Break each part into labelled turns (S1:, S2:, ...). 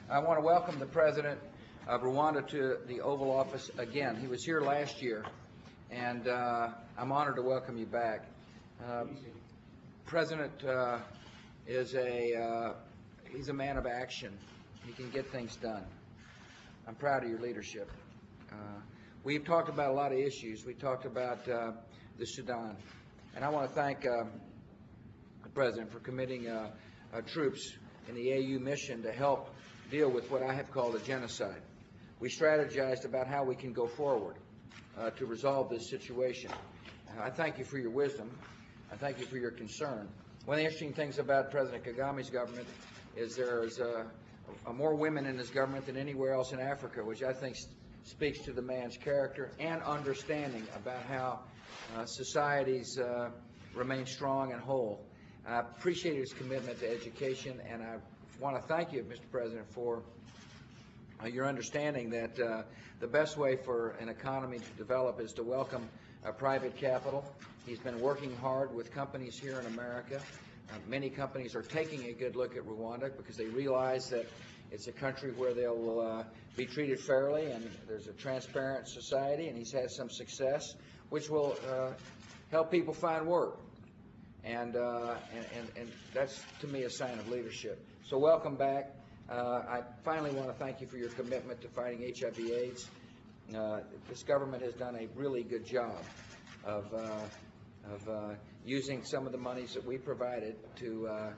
S1: I want to welcome the President of Rwanda to the Oval Office again. He was here last year, and I'm honored to welcome you back. President is he's a man of action. He can get things done. I'm proud of your leadership. We've talked about a lot of issues. We talked about the Sudan, and I want to thank the President for committing troops in the AU mission to help deal with what I have called a genocide. We strategized about how we can go forward to resolve this situation. I thank you for your wisdom. I thank you for your concern. One of the interesting things about President Kagame's government is there's more women in his government than anywhere else in Africa, which I think speaks to the man's character and understanding about how societies remain strong and whole. I appreciate his commitment to education, and I want to thank you, Mr. President, for your understanding that the best way for an economy to develop is to welcome private capital. He's been working hard with companies here in America. Many companies are taking a good look at Rwanda because they realize that it's a country where they'll be treated fairly, and there's a transparent society, and he's had some success, which will help people find work. And that's, to me, a sign of leadership. So welcome back. I finally want to thank you for your commitment to fighting HIV/AIDS. This government has done a really good job of using some of the monies that we provided to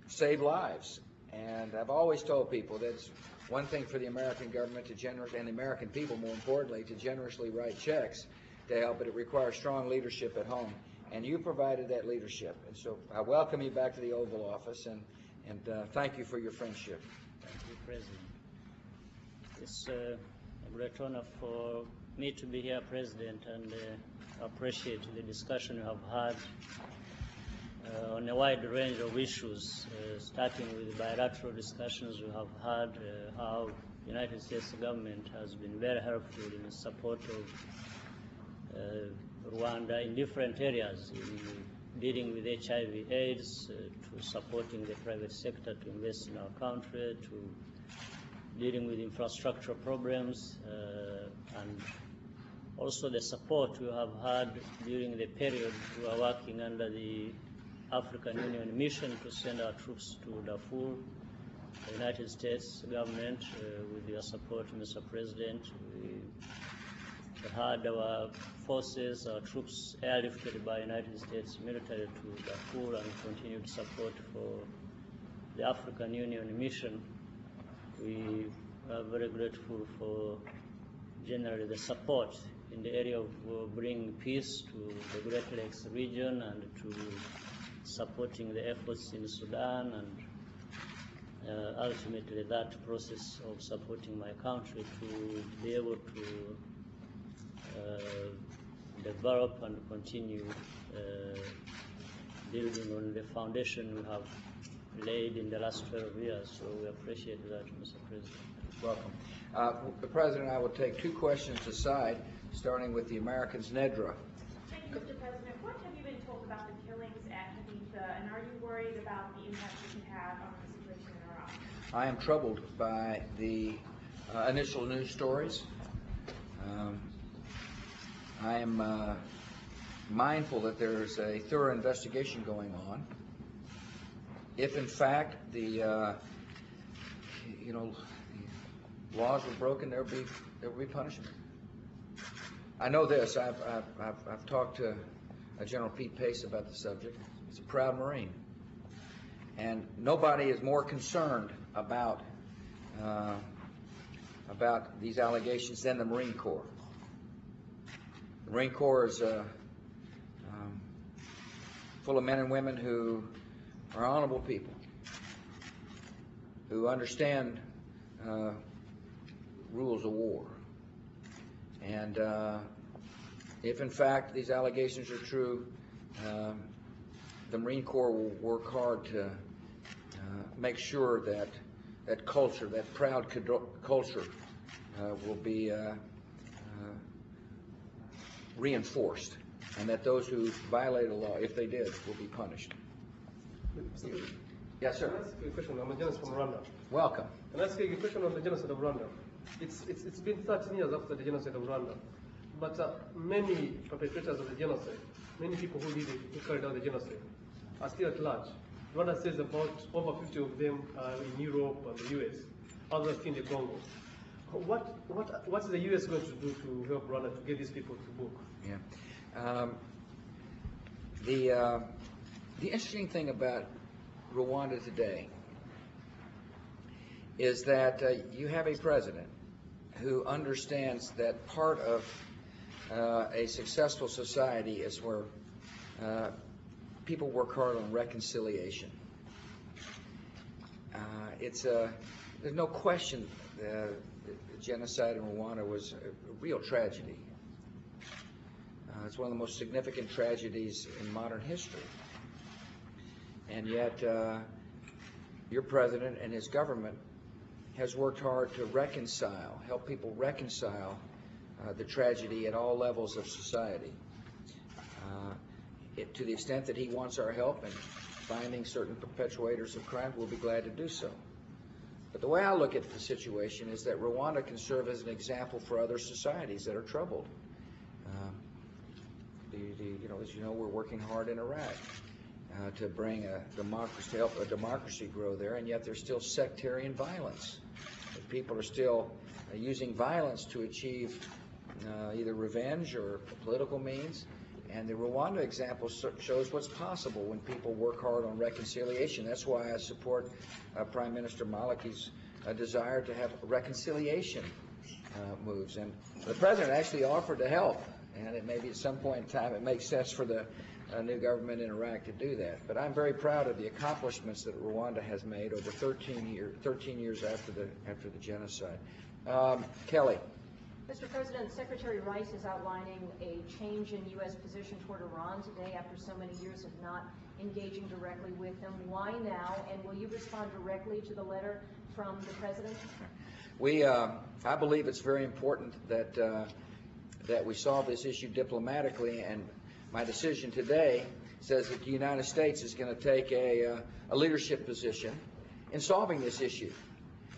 S1: save lives. And I've always told people that it's one thing for the American government to and the American people, more importantly, to generously write checks to help, but it requires strong leadership at home. And you provided that leadership. And so I welcome you back to the Oval Office, and thank you for your friendship.
S2: Thank you, President. It's a great honor for me to be here, President, and appreciate the discussion you have had on a wide range of issues, starting with the bilateral discussions we have had, how the United States government has been very helpful in the support of Rwanda in different areas, in dealing with HIV/AIDS, to supporting the private sector to invest in our country, to dealing with infrastructure problems, and also the support we have had during the period we are working under the African Union mission to send our troops to Darfur. The United States government, with your support, Mr. President, we had our forces, our troops airlifted by United States military to Darfur, and continued support for the African Union mission. We are very grateful for generally the support in the area of bringing peace to the Great Lakes region and to supporting the efforts in Sudan, and ultimately that process of supporting my country to be able to develop and continue building on the foundation we have laid in the last 12 years. So we appreciate that, Mr. President.
S1: Welcome. The President and I will take two questions aside, starting with the Americans' NEDRA.
S3: Thank you, Mr. President. What have you been told about the killings at Haditha, and are you worried about the impact it could have on the situation in Iraq?
S1: I am troubled by the initial news stories. I am mindful that there is a thorough investigation going on. If in fact the laws were broken, there will be punishment. I know this. I've talked to General Pete Pace about the subject. He's a proud Marine, and nobody is more concerned about these allegations than the Marine Corps. The Marine Corps is full of men and women who are honorable people, who understand rules of war. And if in fact these allegations are true, the Marine Corps will work hard to make sure that that culture, that proud culture, will be reinforced, and that those who violate the law, if they did, will be punished. Yes, sir.
S4: Can I ask you a question? I'm a journalist from Rwanda.
S1: Welcome.
S4: Can I ask you a question on the genocide of Rwanda? It's been 13 years after the genocide of Rwanda, but many perpetrators of the genocide, many people who did it, who carried out the genocide, are still at large. Rwanda says about over 50 of them are in Europe and the US, others still in the Congo. What is the US going to do to help Rwanda to get these people to book?
S1: Yeah. The interesting thing about Rwanda today is that you have a president who understands that part of a successful society is where people work hard on reconciliation. There's no question the genocide in Rwanda was a real tragedy. It's one of the most significant tragedies in modern history. And yet, your president and his government has worked hard to reconcile, help people reconcile the tragedy at all levels of society. To the extent that he wants our help in finding certain perpetrators of crime, we'll be glad to do so. But the way I look at the situation is that Rwanda can serve as an example for other societies that are troubled. As you know, we're working hard in Iraq to bring a democracy, to help a democracy grow there, and yet there's still sectarian violence. People are still using violence to achieve either revenge or political means. And the Rwanda example shows what's possible when people work hard on reconciliation. That's why I support Prime Minister Maliki's desire to have reconciliation moves. And the president actually offered to help. And it maybe at some point in time it makes sense for the new government in Iraq to do that. But I'm very proud of the accomplishments that Rwanda has made over 13 years after the genocide. Kelly.
S5: Mr. President, Secretary Rice is outlining a change in U.S. position toward Iran today after so many years of not engaging directly with them. Why now? And will you respond directly to the letter from the President?
S1: I believe it's very important that we solve this issue diplomatically, and my decision today says that the United States is going to take a leadership position in solving this issue.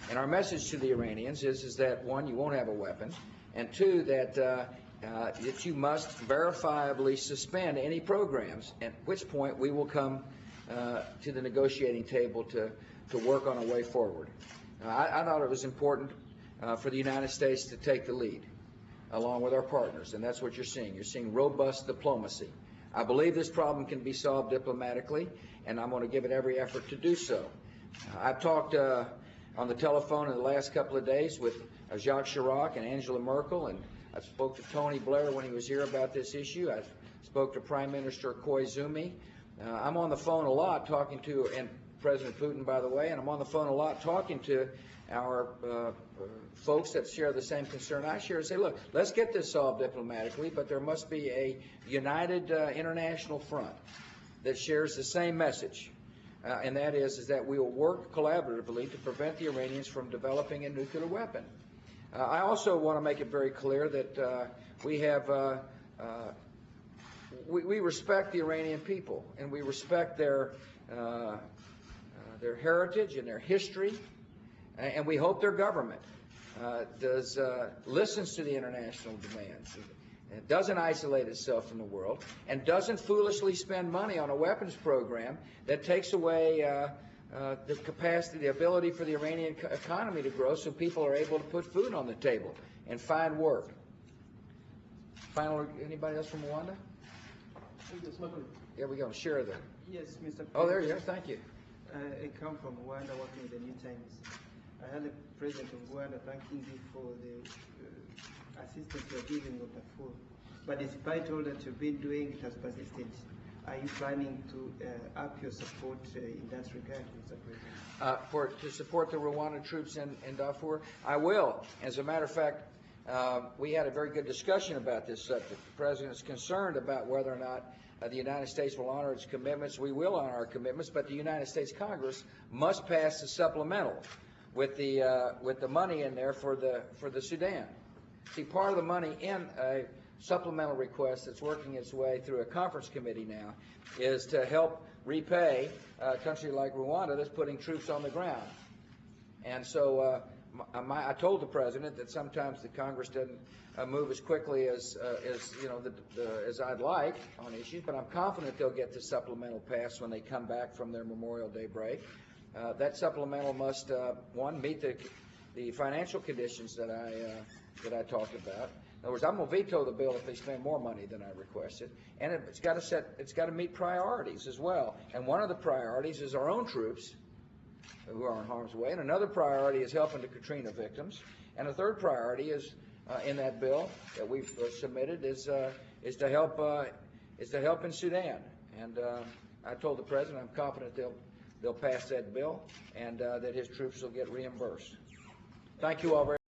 S1: And our message to the Iranians is that, one, you won't have a weapon, and two, that you must verifiably suspend any programs, at which point we will come to the negotiating table to work on a way forward. I thought it was important for the United States to take the lead along with our partners, and that's what you're seeing. You're seeing robust diplomacy. I believe this problem can be solved diplomatically, and I'm going to give it every effort to do so. I've talked on the telephone in the last couple of days with Jacques Chirac and Angela Merkel, and I spoke to Tony Blair when he was here about this issue. I spoke to Prime Minister Koizumi. I'm on the phone a lot talking to, and President Putin, by the way, and I'm on the phone a lot talking to our folks that share the same concern I share and say, look, let's get this solved diplomatically, but there must be a united international front that shares the same message. And that is that we will work collaboratively to prevent the Iranians from developing a nuclear weapon. I also want to make it very clear that we respect the Iranian people, and we respect their heritage and their history, and we hope their government listens to the international demands. It doesn't isolate itself from the world, and doesn't foolishly spend money on a weapons program that takes away the capacity, the ability for the Iranian economy to grow so people are able to put food on the table and find work. Finally, anybody else from Rwanda? Yeah, we go. Share there.
S6: Yes, Mr. President.
S1: Oh, there you go. Thank you.
S6: I come from Rwanda working with the New Times. I had the President of Rwanda thanking you for the assistance you're giving of the food. But despite all that you've been doing, it has persisted. Are you planning to up your support in that regard, Mr. President?
S1: To support the Rwanda troops in Darfur? I will. As a matter of fact, we had a very good discussion about this subject. The President is concerned about whether or not the United States will honor its commitments. We will honor our commitments, but the United States Congress must pass the supplemental with the money in there for the Sudan. See, part of the money in a supplemental request that's working its way through a conference committee now is to help repay a country like Rwanda that's putting troops on the ground. And so I told the president that sometimes the Congress doesn't move as quickly as as I'd like on issues, but I'm confident they'll get the supplemental passed when they come back from their Memorial Day break. That supplemental must one, meet the financial conditions that I talked about. In other words, I'm going to veto the bill if they spend more money than I requested, and it's got to meet priorities as well. And one of the priorities is our own troops who are in harm's way, and another priority is helping the Katrina victims, and a third priority is in that bill that we've submitted is to help in Sudan. And I told the president I'm confident they'll pass that bill and that his troops will get reimbursed. Thank you all very much.